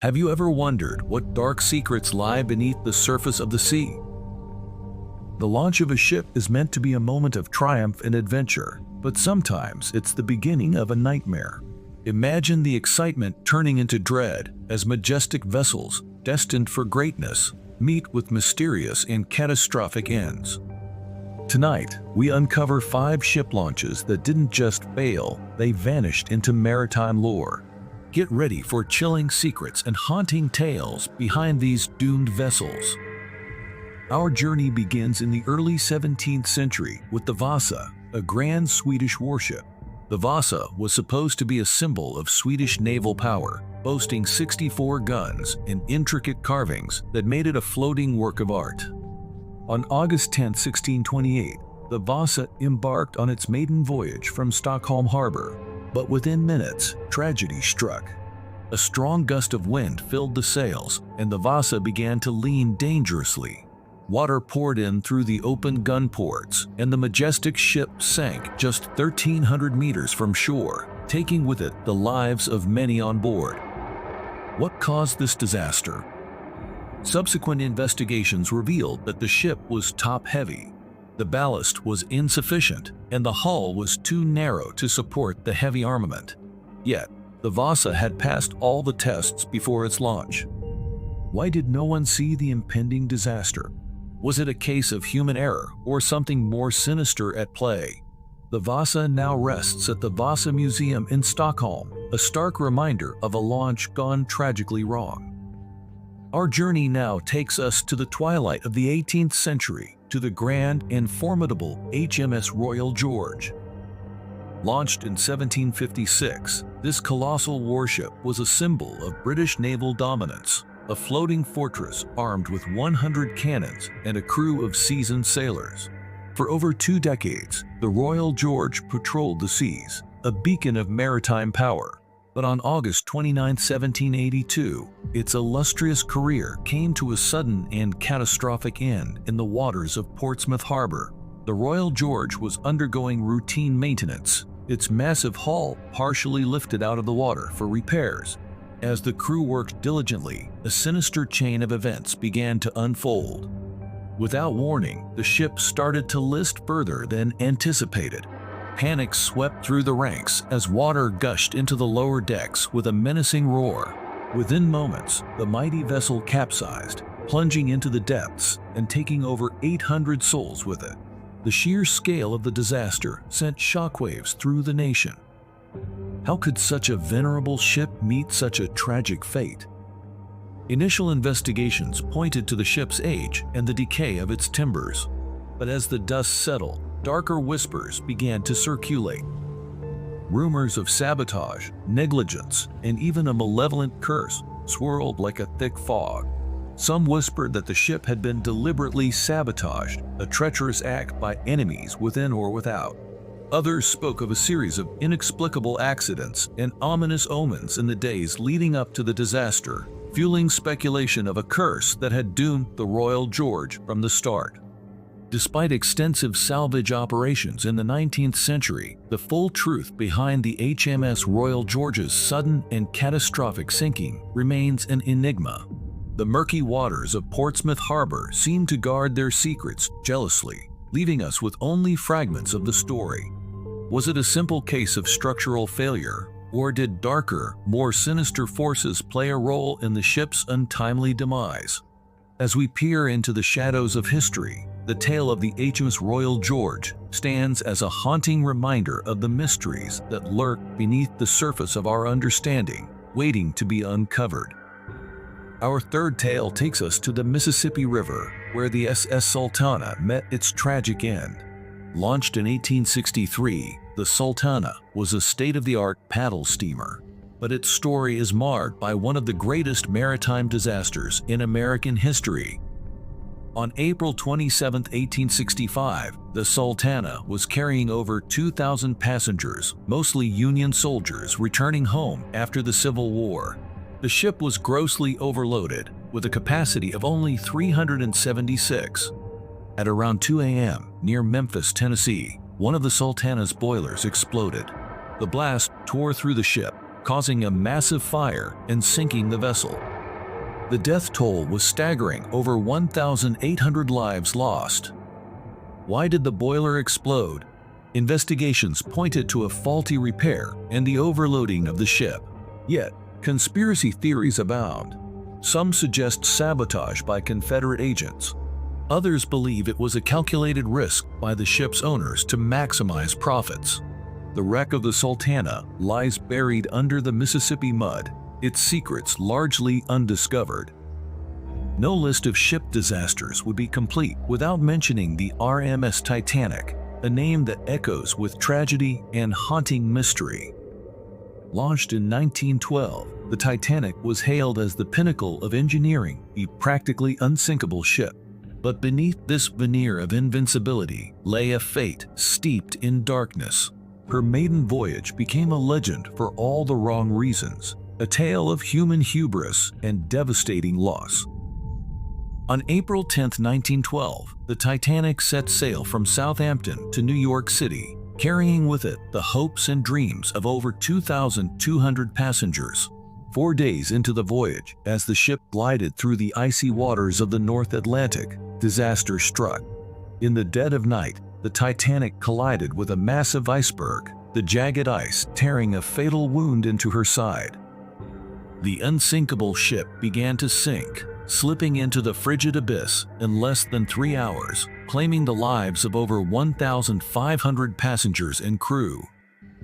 Have you ever wondered what dark secrets lie beneath the surface of the sea? The launch of a ship is meant to be a moment of triumph and adventure, but sometimes it's the beginning of a nightmare. Imagine the excitement turning into dread as majestic vessels, destined for greatness, meet with mysterious and catastrophic ends. Tonight, we uncover 5 ship launches that didn't just fail, they vanished into maritime lore. Get ready for chilling secrets and haunting tales behind these doomed vessels. Our journey begins in the early 17th century with the Vasa, a grand Swedish warship. The Vasa was supposed to be a symbol of Swedish naval power, boasting 64 guns and intricate carvings that made it a floating work of art. On August 10, 1628, the Vasa embarked on its maiden voyage from Stockholm harbor. But within minutes, tragedy struck. A strong gust of wind filled the sails, and the Vasa began to lean dangerously. Water poured in through the open gun ports, and the majestic ship sank just 1,300 meters from shore, taking with it the lives of many on board. What caused this disaster? Subsequent investigations revealed that the ship was top-heavy. The ballast was insufficient, and the hull was too narrow to support the heavy armament. Yet, the Vasa had passed all the tests before its launch. Why did no one see the impending disaster? Was it a case of human error or something more sinister at play? The Vasa now rests at the Vasa Museum in Stockholm, a stark reminder of a launch gone tragically wrong. Our journey now takes us to the twilight of the 18th century, to the grand and formidable HMS Royal George. Launched in 1756, this colossal warship was a symbol of British naval dominance, a floating fortress armed with 100 cannons and a crew of seasoned sailors. For over 2 decades, the Royal George patrolled the seas, a beacon of maritime power. But on August 29, 1782, its illustrious career came to a sudden and catastrophic end in the waters of Portsmouth Harbor. The Royal George was undergoing routine maintenance, its massive hull partially lifted out of the water for repairs. As the crew worked diligently, a sinister chain of events began to unfold. Without warning, the ship started to list further than anticipated. Panic swept through the ranks as water gushed into the lower decks with a menacing roar. Within moments, the mighty vessel capsized, plunging into the depths and taking over 800 souls with it. The sheer scale of the disaster sent shockwaves through the nation. How could such a venerable ship meet such a tragic fate? Initial investigations pointed to the ship's age and the decay of its timbers. But as the dust settled, darker whispers began to circulate. Rumors of sabotage, negligence, and even a malevolent curse swirled like a thick fog. Some whispered that the ship had been deliberately sabotaged, a treacherous act by enemies within or without. Others spoke of a series of inexplicable accidents and ominous omens in the days leading up to the disaster, fueling speculation of a curse that had doomed the Royal George from the start. Despite extensive salvage operations in the 19th century, the full truth behind the HMS Royal George's sudden and catastrophic sinking remains an enigma. The murky waters of Portsmouth Harbor seem to guard their secrets jealously, leaving us with only fragments of the story. Was it a simple case of structural failure, or did darker, more sinister forces play a role in the ship's untimely demise? As we peer into the shadows of history, the tale of the HMS Royal George stands as a haunting reminder of the mysteries that lurk beneath the surface of our understanding, waiting to be uncovered. Our third tale takes us to the Mississippi River, where the SS Sultana met its tragic end. Launched in 1863, the Sultana was a state-of-the-art paddle steamer. But its story is marred by one of the greatest maritime disasters in American history. On April 27, 1865, the Sultana was carrying over 2,000 passengers, mostly Union soldiers returning home after the Civil War. The ship was grossly overloaded, with a capacity of only 376. At around 2 a.m., near Memphis, Tennessee, one of the Sultana's boilers exploded. The blast tore through the ship, causing a massive fire and sinking the vessel. The death toll was staggering, over 1,800 lives lost. Why did the boiler explode? Investigations pointed to a faulty repair and the overloading of the ship. Yet, conspiracy theories abound. Some suggest sabotage by Confederate agents. Others believe it was a calculated risk by the ship's owners to maximize profits. The wreck of the Sultana lies buried under the Mississippi mud, its secrets largely undiscovered. No list of ship disasters would be complete without mentioning the RMS Titanic, a name that echoes with tragedy and haunting mystery. Launched in 1912, the Titanic was hailed as the pinnacle of engineering, a practically unsinkable ship. But beneath this veneer of invincibility lay a fate steeped in darkness. Her maiden voyage became a legend for all the wrong reasons, a tale of human hubris and devastating loss. On April 10, 1912, the Titanic set sail from Southampton to New York City, carrying with it the hopes and dreams of over 2,200 passengers. 4 days into the voyage, as the ship glided through the icy waters of the North Atlantic, disaster struck. In the dead of night, the Titanic collided with a massive iceberg, the jagged ice tearing a fatal wound into her side. The unsinkable ship began to sink, slipping into the frigid abyss in less than 3 hours, claiming the lives of over 1,500 passengers and crew.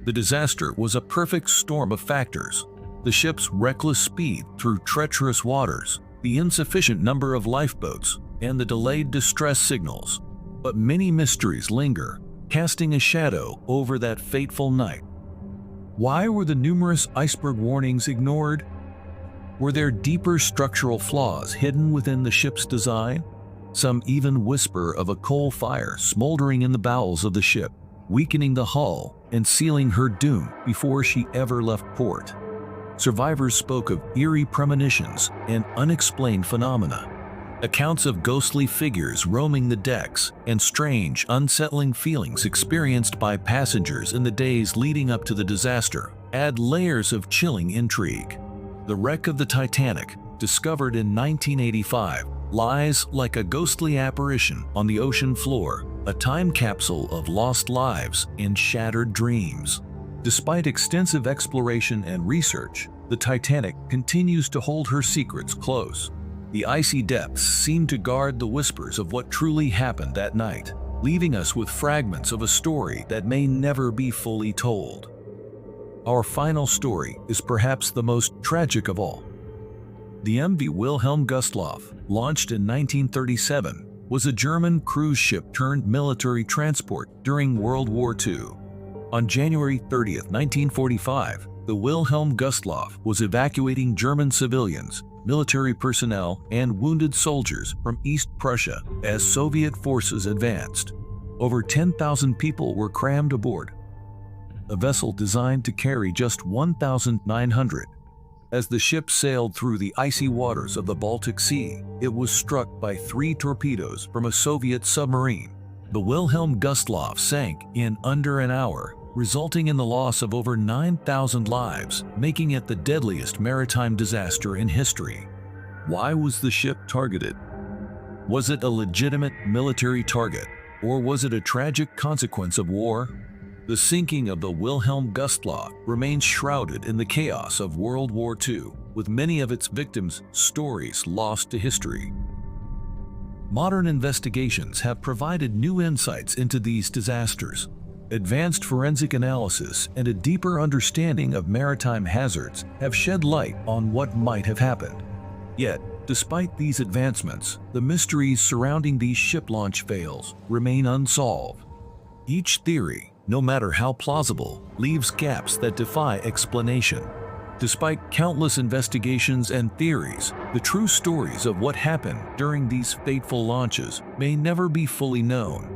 The disaster was a perfect storm of factors: the ship's reckless speed through treacherous waters, the insufficient number of lifeboats, and the delayed distress signals. But many mysteries linger, casting a shadow over that fateful night. Why were the numerous iceberg warnings ignored? Were there deeper structural flaws hidden within the ship's design? Some even whisper of a coal fire smoldering in the bowels of the ship, weakening the hull and sealing her doom before she ever left port. Survivors spoke of eerie premonitions and unexplained phenomena. Accounts of ghostly figures roaming the decks and strange, unsettling feelings experienced by passengers in the days leading up to the disaster add layers of chilling intrigue. The wreck of the Titanic, discovered in 1985, lies like a ghostly apparition on the ocean floor, a time capsule of lost lives and shattered dreams. Despite extensive exploration and research, the Titanic continues to hold her secrets close. The icy depths seem to guard the whispers of what truly happened that night, leaving us with fragments of a story that may never be fully told. Our final story is perhaps the most tragic of all. The MV Wilhelm Gustloff, launched in 1937, was a German cruise ship turned military transport during World War II. On January 30, 1945, the Wilhelm Gustloff was evacuating German civilians, military personnel, and wounded soldiers from East Prussia as Soviet forces advanced. Over 10,000 people were crammed aboard. A vessel designed to carry just 1,900. As the ship sailed through the icy waters of the Baltic Sea, it was struck by 3 torpedoes from a Soviet submarine. The Wilhelm Gustloff sank in under an hour, resulting in the loss of over 9,000 lives, making it the deadliest maritime disaster in history. Why was the ship targeted? Was it a legitimate military target, or was it a tragic consequence of war? The sinking of the Wilhelm Gustloff remains shrouded in the chaos of World War II, with many of its victims' stories lost to history. Modern investigations have provided new insights into these disasters. Advanced forensic analysis and a deeper understanding of maritime hazards have shed light on what might have happened. Yet, despite these advancements, the mysteries surrounding these ship launch fails remain unsolved. Each theory, no matter how plausible, leaves gaps that defy explanation. Despite countless investigations and theories, the true stories of what happened during these fateful launches may never be fully known.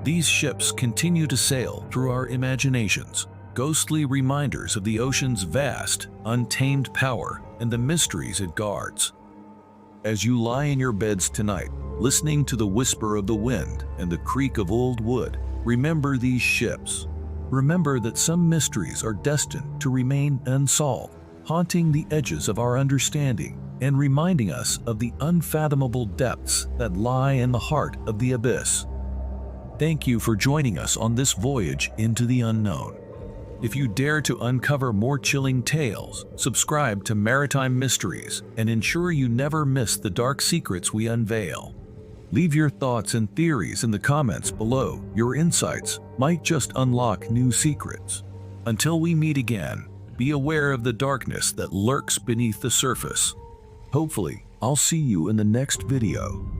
These ships continue to sail through our imaginations, ghostly reminders of the ocean's vast, untamed power and the mysteries it guards. As you lie in your beds tonight, listening to the whisper of the wind and the creak of old wood, remember these ships. Remember that some mysteries are destined to remain unsolved, haunting the edges of our understanding and reminding us of the unfathomable depths that lie in the heart of the abyss. Thank you for joining us on this voyage into the unknown. If you dare to uncover more chilling tales, subscribe to Maritime Mysteries and ensure you never miss the dark secrets we unveil. Leave your thoughts and theories in the comments below. Your insights might just unlock new secrets. Until we meet again, be aware of the darkness that lurks beneath the surface. Hopefully, I'll see you in the next video.